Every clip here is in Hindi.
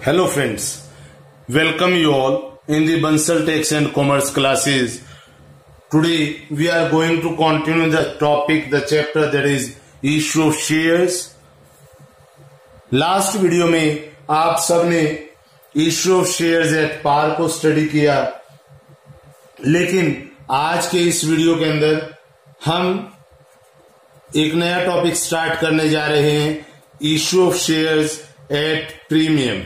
Hello friends, welcome you all in the Bansal Tax and Commerce classes. Today we are going to continue the topic, the chapter that is issue of shares. Last video में आप सबने issue of shares at par को स्टडी किया, लेकिन आज के इस वीडियो के अंदर हम एक नया टॉपिक स्टार्ट करने जा रहे हैं, issue of shares at premium.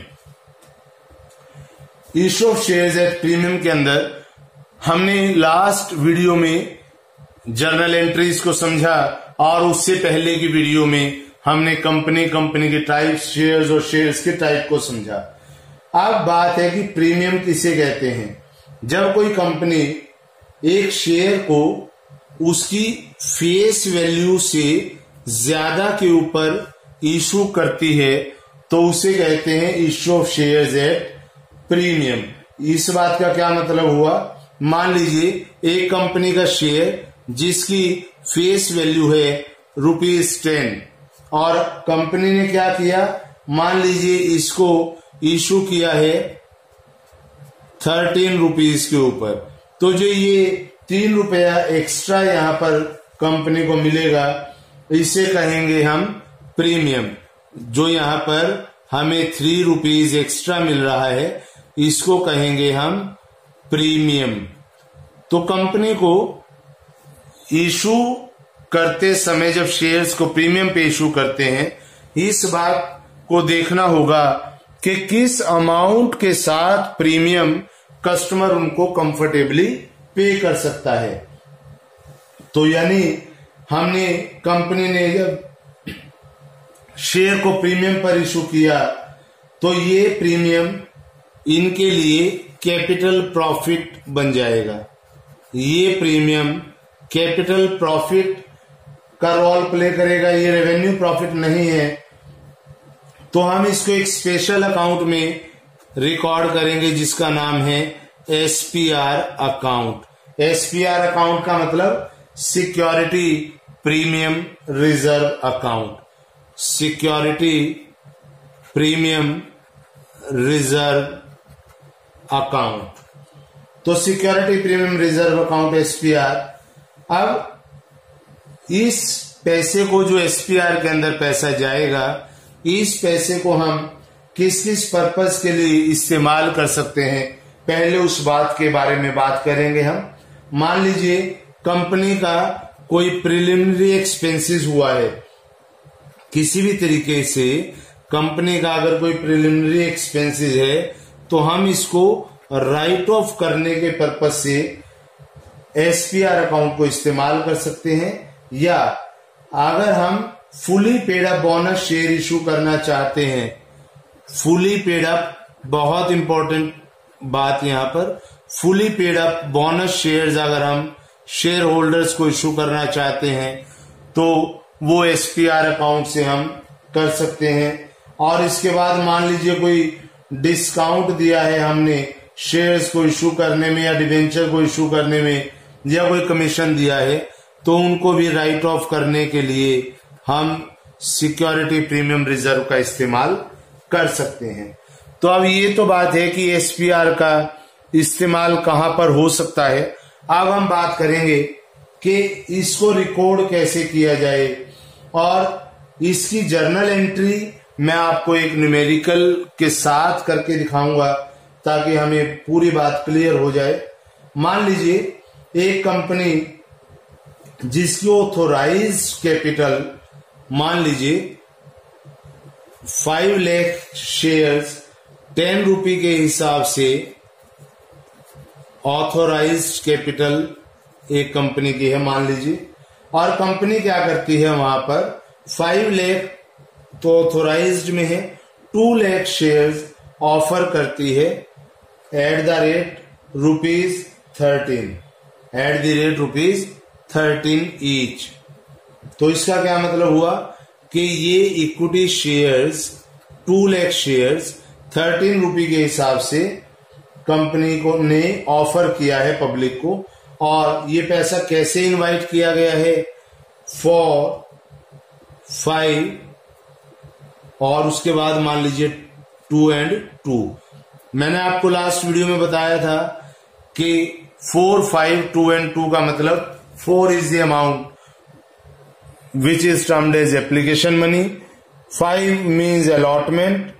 Issue of shares at premium के अंदर हमने लास्ट वीडियो में जर्नल एंट्रीज को समझा और उससे पहले की वीडियो में हमने कंपनी के टाइप, शेयर्स और शेयर्स के टाइप को समझा। अब बात है कि प्रीमियम किसे कहते हैं। जब कोई कंपनी एक शेयर को उसकी फेस वैल्यू से ज्यादा के ऊपर इशू करती है तो उसे कहते हैं issue of shares at premium. इस बात का क्या मतलब हुआ, मान लीजिए एक कंपनी का शेयर जिसकी फेस वैल्यू है ₹10 और कंपनी ने क्या किया, मान लीजिए इसको इशू किया है 13 रुपीज के ऊपर, तो जो ये 3 रुपया एक्स्ट्रा यहां पर कंपनी को मिलेगा इसे कहेंगे हम प्रीमियम। जो यहां पर हमें 3 रुपीज एक्स्ट्रा मिल रहा है इसको कहेंगे हम प्रीमियम। तो कंपनी को इशू करते समय जब शेयर्स को प्रीमियम पे इशू करते हैं, इस बात को देखना होगा कि किस अमाउंट के साथ प्रीमियम कस्टमर उनको कंफर्टेबली पे कर सकता है। तो यानी हमने कंपनी ने जब शेयर को प्रीमियम पर इशू किया तो ये प्रीमियम इनके लिए कैपिटल प्रॉफिट बन जाएगा। ये प्रीमियम कैपिटल प्रॉफिट का रोल प्ले करेगा, ये रेवेन्यू प्रॉफिट नहीं है। तो हम इसको एक स्पेशल अकाउंट में रिकॉर्ड करेंगे जिसका नाम है एसपीआर अकाउंट। एसपीआर अकाउंट का मतलब security premium reserve account, security premium reserve account. तो security premium reserve account SPR. अब इस पैसे को, जो एसपीआर के अंदर पैसा जाएगा, इस पैसे को हम किस किस पर्पस के लिए इस्तेमाल कर सकते हैं, पहले उस बात के बारे में बात करेंगे हम। मान लीजिए कंपनी का कोई प्रिलिमिनरी एक्सपेंसेस हुआ है, किसी भी तरीके से कंपनी का अगर कोई प्रिलिमिनरी एक्सपेंसेस है तो हम इसको राइट ऑफ करने के पर्पज से एसपीआर अकाउंट को इस्तेमाल कर सकते हैं। या अगर हम fully paid up bonus share issue करना चाहते हैं, फुली पेड अप, बहुत इंपॉर्टेंट बात यहां पर, fully paid up bonus shares अगर हम शेयर होल्डर्स को इशू करना चाहते हैं तो वो एसपीआर अकाउंट से हम कर सकते हैं। और इसके बाद मान लीजिए कोई डिस्काउंट दिया है हमने शेयर्स को इशू करने में या डिवेंचर को इशू करने में, या कोई कमीशन दिया है, तो उनको भी राइट ऑफ करने के लिए हम सिक्योरिटी प्रीमियम रिजर्व का इस्तेमाल कर सकते हैं। तो अब ये तो बात है कि एसपीआर का इस्तेमाल कहां पर हो सकता है। अब हम बात करेंगे कि इसको रिकॉर्ड कैसे किया जाए, और इसकी जर्नल एंट्री मैं आपको एक न्यूमेरिकल के साथ करके दिखाऊंगा ताकि हमें पूरी बात क्लियर हो जाए। मान लीजिए एक कंपनी जिसकी ऑथोराइज कैपिटल मान लीजिए 5 लाख शेयर्स 10 रुपए के हिसाब से ऑथोराइज कैपिटल एक कंपनी की है मान लीजिए, और कंपनी क्या करती है वहां पर 5 लाख तो ऑथोराइज्ड में है, 2 लाख शेयर्स ऑफर करती है at the rate ₹13, at the rate ₹13 each. तो इसका क्या मतलब हुआ कि ये इक्विटी शेयर्स 2 लाख शेयर्स 13 रुपए के हिसाब से कंपनी को ने ऑफर किया है पब्लिक को। और ये पैसा कैसे इनवाइट किया गया है, फॉर 5, और उसके बाद मान लीजिए 2 and 2। मैंने आपको लास्ट वीडियो में बताया था कि 4, 5, 2 and 2 का मतलब 4 is the amount which is termed as application money, 5 means allotment,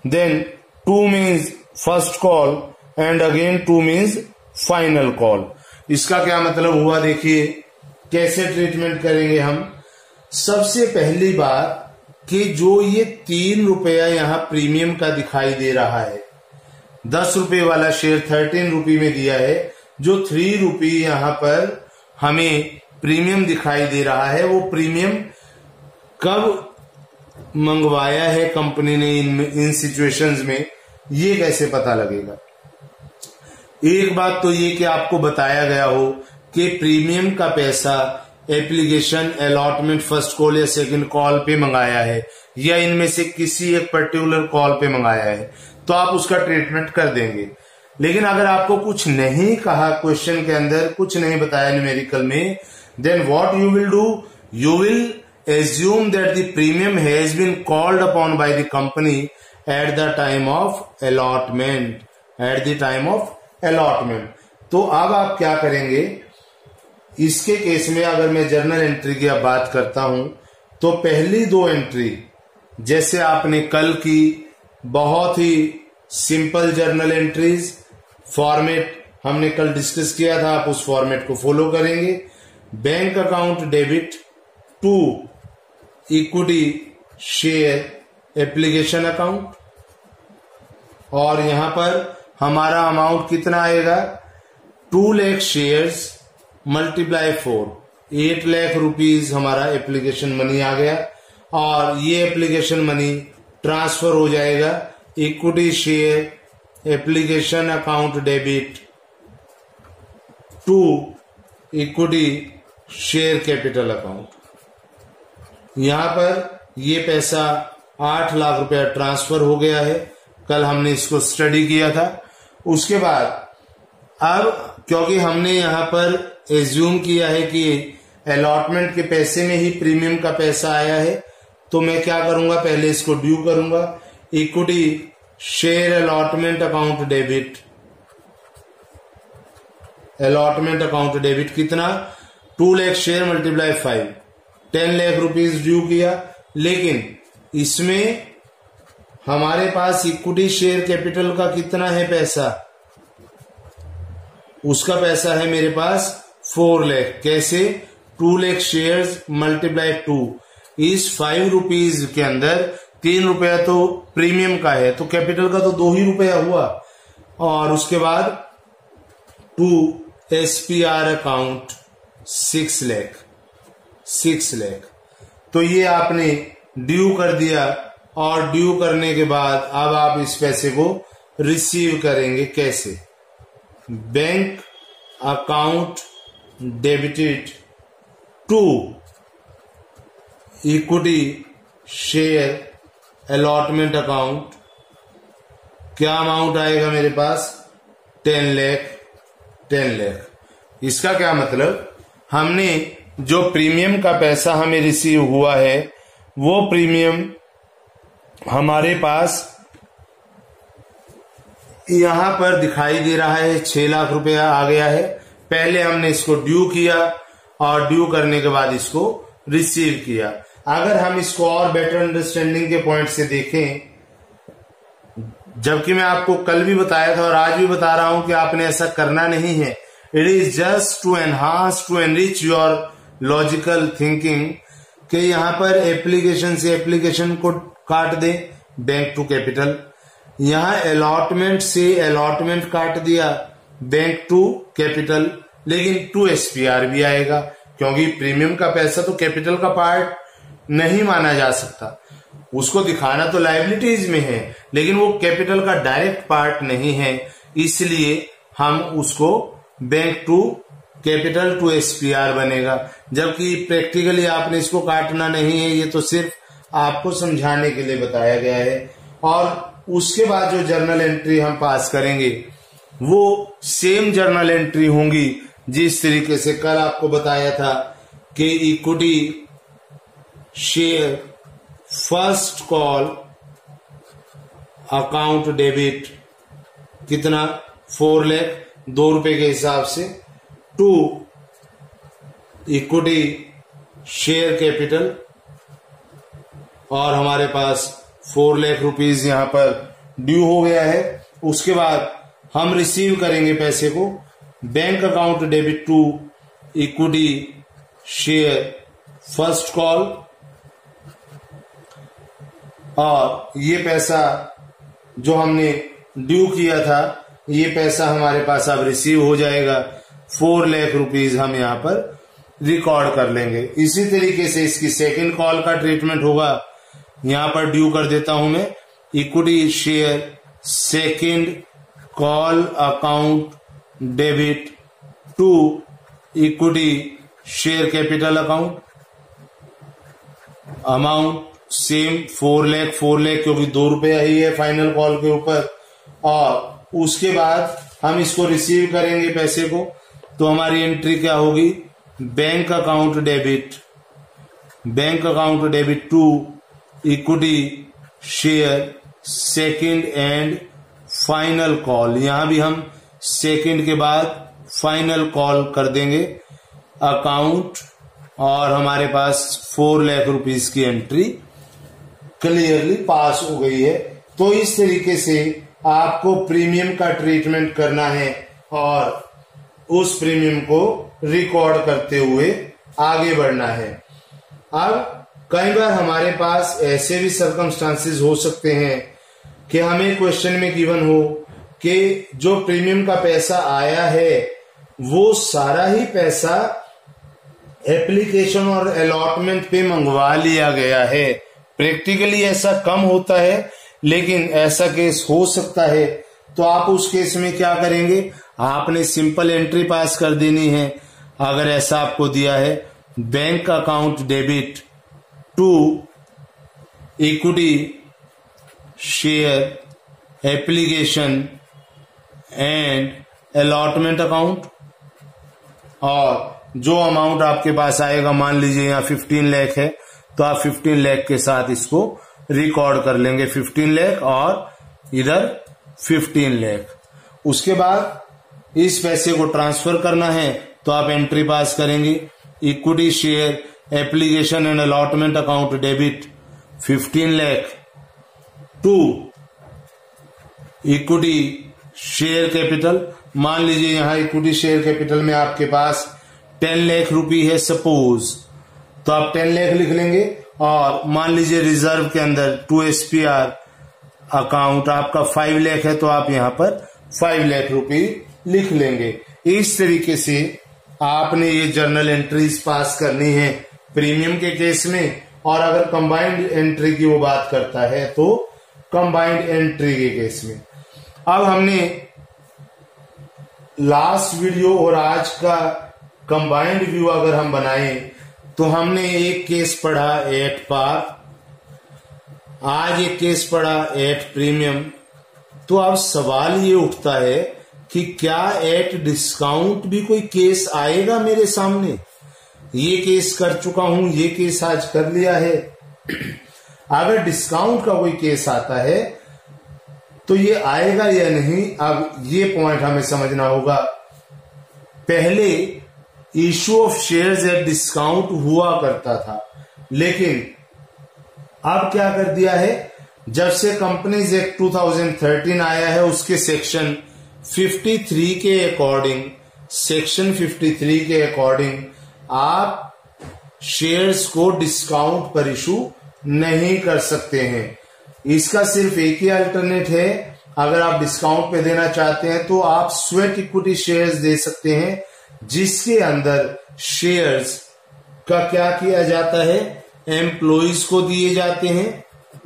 then 2 means first call and again 2 means final call। इसका क्या मतलब हुआ, देखिए कैसे ट्रीटमेंट करेंगे हम। सबसे पहली बात कि जो ये 3 रुपया यहां प्रीमियम का दिखाई दे रहा है, 10 रुपए वाला शेयर 13 रुपये में दिया है, जो 3 रुपये यहां पर हमें प्रीमियम दिखाई दे रहा है, वो प्रीमियम कब मंगवाया है कंपनी ने इन सिचुएशंस में, ये कैसे पता लगेगा। एक बात तो ये कि आपको बताया गया हो कि प्रीमियम का पैसा एप्लीकेशन, अलॉटमेंट, फर्स्ट कॉल या सेकंड कॉल पे मंगाया है, या इनमें से किसी एक पर्टिकुलर कॉल पे मंगाया है, तो आप उसका ट्रीटमेंट कर देंगे। लेकिन अगर आपको कुछ नहीं कहा, क्वेश्चन के अंदर कुछ नहीं बताया न्यूमेरिकल में, then what you will do, you will assume that the premium has been called upon by the company at the time of allotment, at the time of allotment। तो अब आप क्या करेंगे, इसके केस में अगर मैं जर्नल एंट्री की अब बात करता हूं, तो पहली 2 एंट्री जैसे आपने कल की, बहुत ही सिंपल जर्नल एंट्रीज, फॉर्मेट हमने कल डिस्कस किया था, आप उस फॉर्मेट को फॉलो करेंगे। Bank account debit to equity share application account, और यहां पर हमारा अमाउंट कितना आएगा, 2 lakh shares multiply 4, 8 lakh rupees हमारा एप्लीकेशन मनी आ गया, और ये एप्लीकेशन मनी ट्रांसफर हो जाएगा equity share application account debit to equity share capital account. यहां पर ये पैसा 8 लाख रुपया ट्रांसफर हो गया है, कल हमने इसको स्टडी किया था। उसके बाद अब क्योंकि हमने यहां पर एज्यूम किया है कि अलॉटमेंट के पैसे में ही प्रीमियम का पैसा आया है, तो मैं क्या करूंगा, पहले इसको ड्यू करूंगा। Equity share allotment account debit, allotment account debit कितना, 2 lakh share multiply 5, 10 lakh rupees due किया। लेकिन इसमें हमारे पास इक्विटी शेयर कैपिटल का कितना है पैसा, उसका पैसा है मेरे पास 4 लाख। कैसे, 2 लाख शेयर्स मल्टीप्लाई 2, इस 5 रुपीज के अंदर 3 रुपया तो प्रीमियम का है, तो कैपिटल का तो 2 ही रुपया हुआ, और उसके बाद 2 SPR अकाउंट 6 लाख, 6 लाख। तो ये आपने ड्यू कर दिया, और ड्यू करने के बाद अब आप इस पैसे को रिसीव करेंगे कैसे, bank account debited to equity share allotment account, क्या अमाउंट आएगा मेरे पास, 10 लाख, 10 लाख। इसका क्या मतलब, हमने जो प्रीमियम का पैसा हमें रिसीव हुआ है, वो प्रीमियम हमारे पास यहां पर दिखाई दे रहा है 6 लाख रुपया आ गया है। पहले हमने इसको ड्यू किया, और ड्यू करने के बाद इसको रिसीव किया। अगर हम इसको और बेटर अंडरस्टैंडिंग के पॉइंट से देखें, जबकि मैं आपको कल भी बताया था और आज भी बता रहा हूं कि आपने ऐसा करना नहीं है, it is just to enhance, to enrich your logical thinking, कि यहां पर एप्लीकेशन से एप्लीकेशन को काट दे, बैंक टू कैपिटल, यहां अलॉटमेंट से अलॉटमेंट काट दिया, बैंक टू कैपिटल, लेकिन टू SPR भी आएगा, क्योंकि प्रीमियम का पैसा तो कैपिटल का पार्ट नहीं माना जा सकता, उसको दिखाना तो लायबिलिटीज में है, लेकिन वो कैपिटल का डायरेक्ट पार्ट नहीं है, इसलिए हम उसको bank to capital to SPR बनेगा। जबकि प्रैक्टिकली आपने इसको काटना नहीं है, ये तो सिर्फ आपको समझाने के लिए बताया गया है। और उसके बाद जो जर्नल एंट्री हम पास करेंगे, वो सेम जर्नल एंट्री होंगी जिस तरीके से कल आपको बताया था कि equity share first call account debit कितना 4 लाख 2 रुपए के हिसाब से टू इक्विटी शेयर कैपिटल, और हमारे पास 4 लाख रुपीज यहां पर ड्यू हो गया है। उसके बाद हम रिसीव करेंगे पैसे को bank account debit to equity share first call, और ये पैसा जो हमने ड्यू किया था ये पैसा हमारे पास अब रिसीव हो जाएगा। 4 लाख रुपीज हम यहां पर रिकॉर्ड कर लेंगे। इसी तरीके से इसकी सेकंड कॉल का ट्रीटमेंट होगा। यहां पर ड्यू कर देता हूं मैं equity share second call account debit to equity share capital account, amount same 4 lakh क्योंकि 2 रुपया ही है फाइनल कॉल के ऊपर। और उसके बाद हम इसको रिसीव करेंगे पैसे को, तो हमारी एंट्री क्या होगी bank account debit to equity share second and final call. यहां भी हम सेकंड के बाद फाइनल कॉल कर देंगे अकाउंट, और हमारे पास 4 लाख रुपीज की एंट्री क्लियरली पास हो गई है। तो इस तरीके से आपको प्रीमियम का ट्रीटमेंट करना है और उस प्रीमियम को रिकॉर्ड करते हुए आगे बढ़ना है। अब कई बार हमारे पास ऐसे भी सर्कमस्टांसेस हो सकते हैं कि हमें क्वेश्चन में गिवन हो कि जो प्रीमियम का पैसा आया है वो सारा ही पैसा एप्लीकेशन और अलॉटमेंट पे मंगवा लिया गया है। प्रैक्टिकली ऐसा कम होता है, लेकिन ऐसा केस हो सकता है। तो आप उस केस में क्या करेंगे, आपने सिंपल एंट्री पास कर देनी है। अगर ऐसा आपको दिया है bank account debit to equity share application and allotment account, और जो अमाउंट आपके पास आएगा, मान लीजिए यहाँ 15 लाख है, तो आप 15 लाख के साथ इसको रिकॉर्ड कर लेंगे। 15 लाख और इधर 15 लाख। उसके बाद इस पैसे को ट्रांसफर करना है, तो आप एंट्री पास करेंगे equity share application and allotment account debit 15 lakh to equity share capital. मान लीजिए यहां इक्विटी शेयर कैपिटल में आपके पास 10 लाख रुपए है सपोज, तो आप 10 लाख लिख लेंगे। और मान लीजिए रिजर्व के अंदर टू एसपीआर अकाउंट आपका 5 लाख है, तो आप यहां पर 5 लाख रुपए लिख लेंगे। इस तरीके से आपने ये जर्नल एंट्रीज पास करनी है प्रीमियम के केस में। और अगर कंबाइंड एंट्री की वो बात करता है तो कंबाइंड एंट्री के केस में। अब हमने लास्ट वीडियो और आज का कंबाइंड व्यू अगर हम बनाएं, तो हमने एक केस पढ़ा एट पार, आज एक केस पढ़ा एट प्रीमियम। तो अब सवाल ये उठता है कि क्या एट डिस्काउंट भी कोई केस आएगा मेरे सामने। ये केस कर चुका हूं, ये केस आज कर लिया है। अगर डिस्काउंट का कोई केस आता है तो ये आएगा या नहीं, अब ये पॉइंट हमें समझना होगा। पहले issue of shares at discount हुआ करता था, लेकिन अब क्या कर दिया है, जब से कंपनीज एक्ट 2013 आया है उसके सेक्शन 53 के अकॉर्डिंग, सेक्शन 53 के अकॉर्डिंग आप शेयर्स को डिस्काउंट पर इशू नहीं कर सकते हैं। इसका सिर्फ एक ही अल्टरनेट है, अगर आप डिस्काउंट पे देना चाहते हैं तो आप स्वेट इक्विटी शेयर्स दे सकते हैं, जिसके अंदर शेयर्स का क्या किया जाता है, एम्प्लॉइज को दिए जाते हैं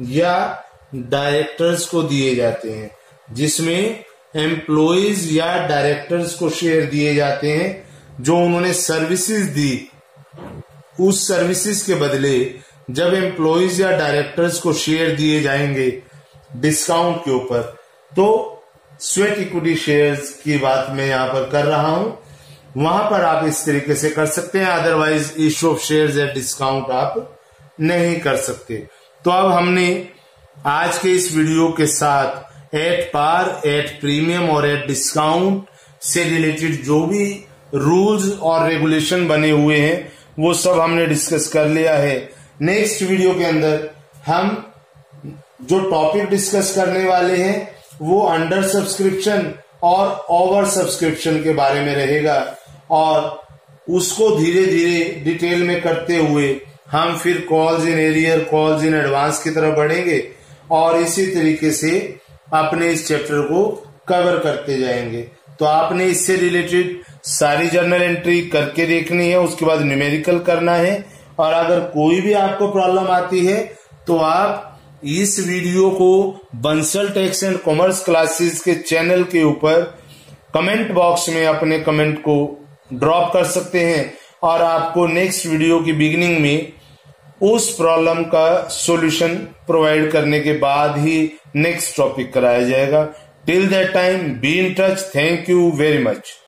या डायरेक्टर्स को दिए जाते हैं। जिसमें एम्प्लॉइज या डायरेक्टर्स को शेयर दिए जाते हैं जो उन्होंने सर्विसेज दी, उस सर्विसेज के बदले जब एम्प्लॉइज या डायरेक्टर्स को शेयर दिए जाएंगे डिस्काउंट के ऊपर, तो स्वेट इक्विटी शेयर्स की बात मैं यहां पर कर रहा हूं। वहां पर आप इस तरीके से कर सकते हैं, otherwise issue of shares at discount आप नहीं कर सकते। तो अब हमने आज के इस वीडियो के साथ एट पार, एट प्रीमियम और एट डिस्काउंट से रिलेटेड जो भी रूल्स और रेगुलेशन बने हुए हैं वो सब हमने डिस्कस कर लिया है। नेक्स्ट वीडियो के अंदर हम जो टॉपिक डिस्कस करने वाले हैं वो अंडर सब्सक्रिप्शन और ओवर सब्सक्रिप्शन के बारे में रहेगा और उसको धीरे धीरे डिटेल में करते हुए हम फिर calls in arrear, calls in advance की तरफ बढ़ेंगे और इसी तरीके से अपने इस चैप्टर को कवर करते जाएंगे। तो आपने इससे रिलेटेड सारी जर्नल एंट्री करके देखनी है, उसके बाद न्यूमेरिकल करना है और अगर कोई भी आपको प्रॉब्लम आती है तो आप इस वीडियो को Bansal tax and commerce classes के चैनल के ऊपर कमेंट बॉक्स में अपने कमेंट को ड्रॉप कर सकते हैं और आपको नेक्स्ट वीडियो की बिगिनिंग में उस प्रॉब्लम का सॉल्यूशन प्रोवाइड करने के बाद ही नेक्स्ट टॉपिक कराया जाएगा। Till that time be in touch. Thank you very much.